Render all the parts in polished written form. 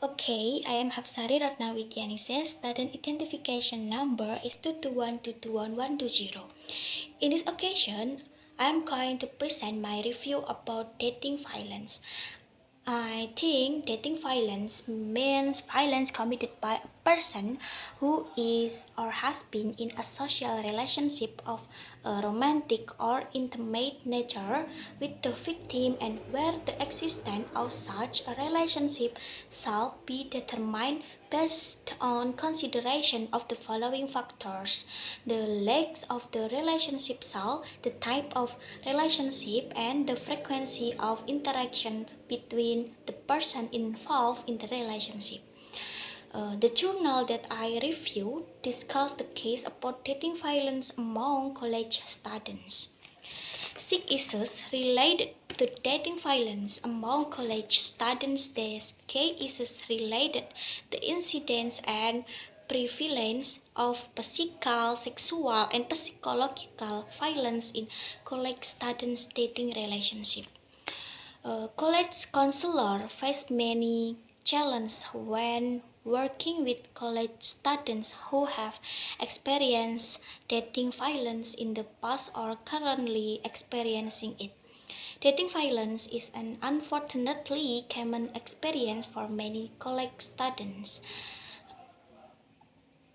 Okay, I am Hapsari Ratnawidyanises. Student identification number is 221221120. In this occasion, I am going to present my review about dating violence. I think dating violence means violence committed by a person who is or has been in a social relationship of a romantic or intimate nature with the victim, and where the existence of such a relationship shall be determined based on consideration of the following factors: the length of the relationship shall, the type of relationship, and the frequency of interaction between the person involved in the relationship. The journal that I reviewed discussed the case about dating violence among college students. Six issues related to dating violence among college students. These key issues related to incidents and prevalence of physical, sexual, and psychological violence in college students' dating relationship. College counselor face many challenges when working with college students who have experienced dating violence in the past or currently experiencing it. Dating violence is an unfortunately common experience for many college students.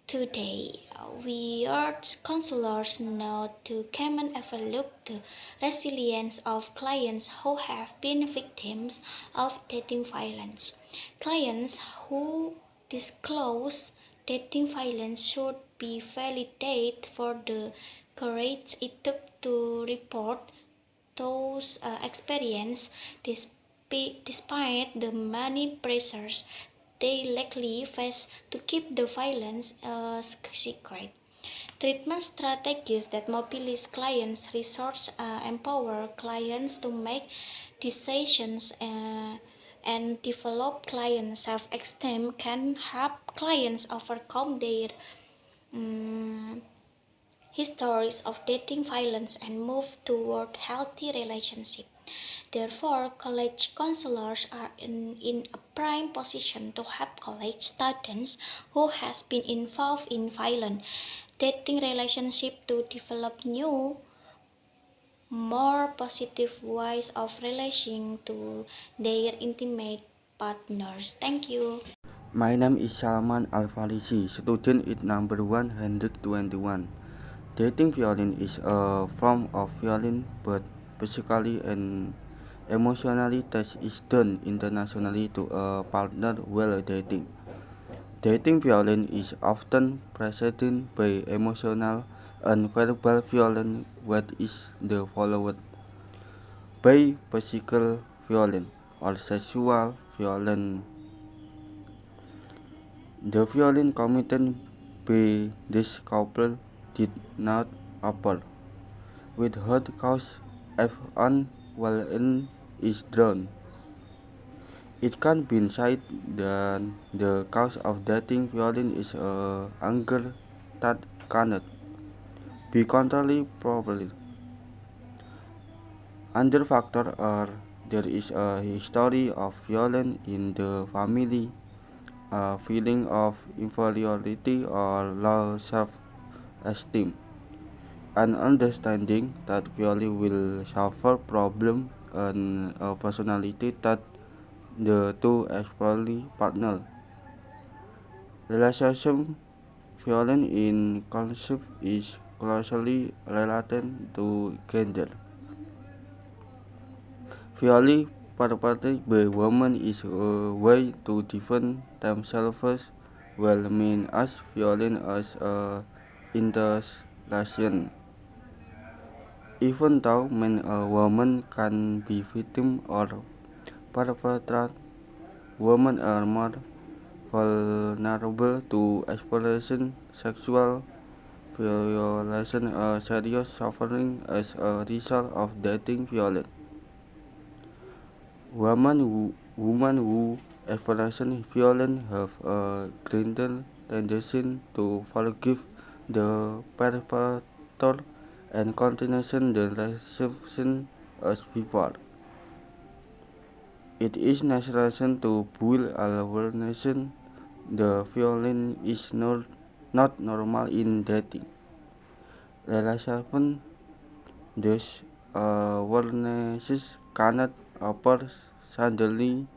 Today, we urge counselors not to come and overlook the resilience of clients who have been victims of dating violence. Clients who disclose dating violence should be validated for the courage it took to report those experiences despite the many pressures they likely face to keep the violence a secret. Treatment strategies that mobilize clients' resources empower clients to make decisions and develop client self-esteem can help clients overcome their um, histories of dating violence and move toward healthy relationship. Therefore, college counselors are in a prime position to help college students who has been involved in violent dating relationship to develop new, more positive ways of relating to their intimate partners. Thank you. My name is Salman Al-Farisi, student at number 121. Dating violence is a form of violence, but physically and emotionally that is done internationally to a partner while dating. Dating violence is often preceded by emotional and verbal violence, what is the followed by physical violence or sexual violence. The violence committed by this couple did not occur without cause if an violence is drawn. It can be said that the cause of dating violence is anger that cannot be controlled properly. Other factors are there is a history of violence in the family, a feeling of inferiority or low self-esteem, an understanding that violence will suffer problem, and a personality that the two explorely partner. Relationship violence in concept is closely related to gender. Violence perpetrated by women is a way to defend themselves, while men as violence as a interrelation. Even though men or women can be victim or perpetrator, women are more vulnerable to exploitation, sexual violation, or serious suffering as a result of dating violence. Women who experience violence have a greater tendency to forgive the perpetrator and continue the relationship as before. It is necessary to build awareness. The violence is not normal in dating relations. Thus, awareness cannot appear suddenly.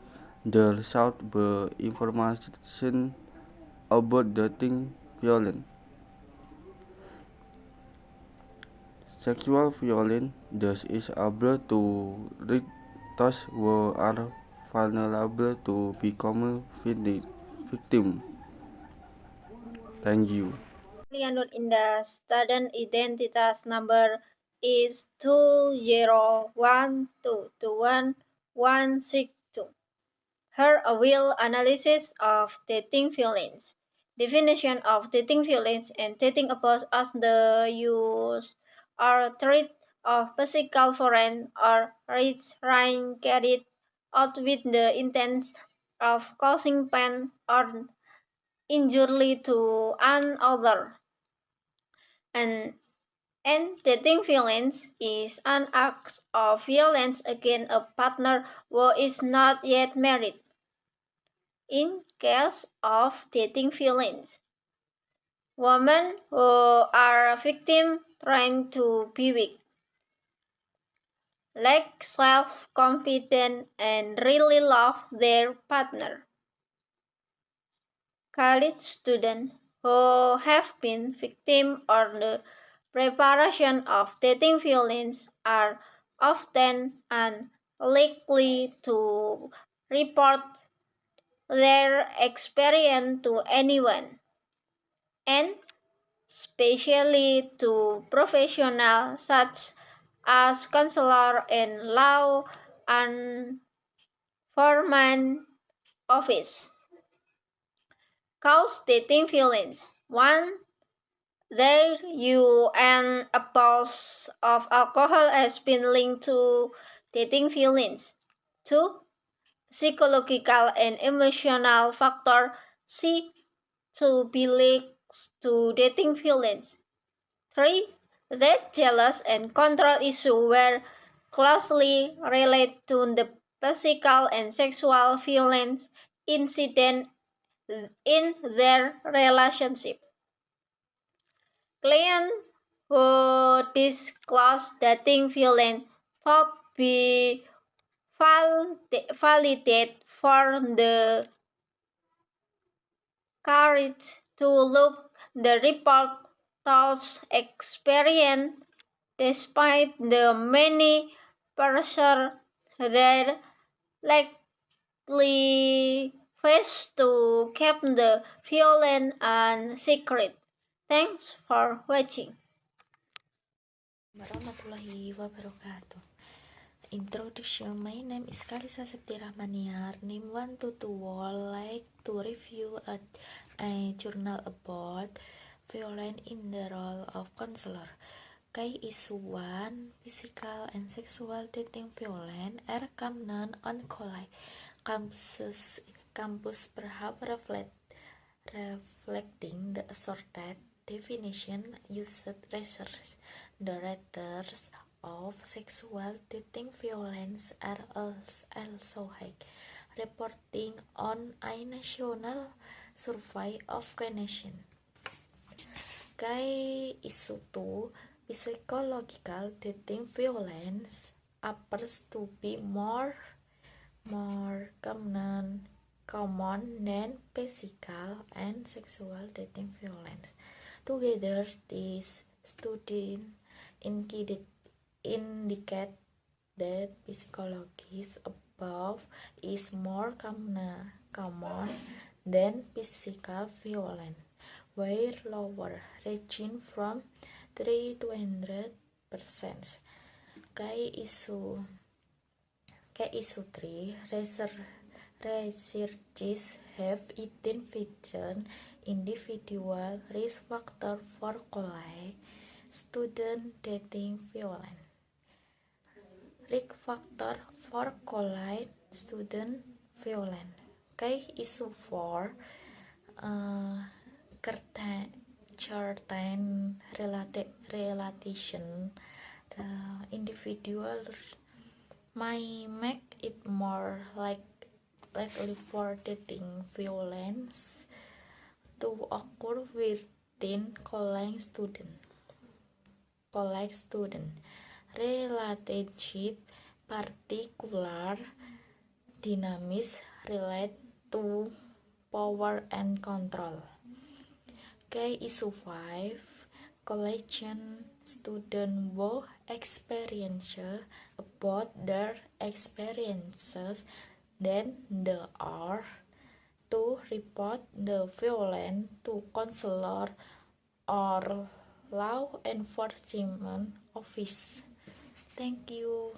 There should be information about dating violence. Sexual violence thus is able to reach those who are vulnerable to become victim. Thank you. In the student identitas number is 201221162. Her will analysis of dating feelings. Definition of dating feelings and dating approach as the use or threat of physical foreign or restraint carried out with the intent of causing pain or injury to another. And dating violence is an act of violence against a partner who is not yet married. In case of dating violence, women who are victims trying to be weak, lack self-confidence, and really love their partner. College students who have been victims of the preparation of dating violence are often unlikely to report their experience to anyone, and especially to professionals such as counselor and law enforcement office. Cause dating violence. 1. There you and abuse of alcohol has been linked to dating feelings. 2. Psychological and emotional factor C to be linked to dating feelings. 3. That jealous and control issue were closely related to the physical and sexual violence incident in their relationship. Clients who disclose dating violence should be validated for the courage to look the report thoughts experience despite the many pressure they likely face to keep the violence and secret. Thanks for watching. Warahmatullahi wabarakatuh. Introduction. My name is Kalisa Septirahmaniar. Name 122 like to review a journal about violence in the role of counselor. Key issue 1. Physical and sexual dating violence are common on college campus perhaps reflecting the assorted definition used research. The rates of sexual dating violence are also high, reporting on a national survey of nations. Key issue 2. Psychological dating violence appears to be more common than physical and sexual dating violence. Together, these studies indicate that psychological abuse is more common than physical violence, where lower, ranging from 3 to 100%. Key issue 3. Researchers have identified individual risk factors for college student dating violence. Risk factor for college student violence. Key issue 4. Certain relation. The individual may make it more likely for dating violence to occur within college student relationship. Particular dynamics relate to power and control. Issue 5. Collegiate students both experience about their experiences, then they are to report the violence to counselor or law enforcement office. Thank you.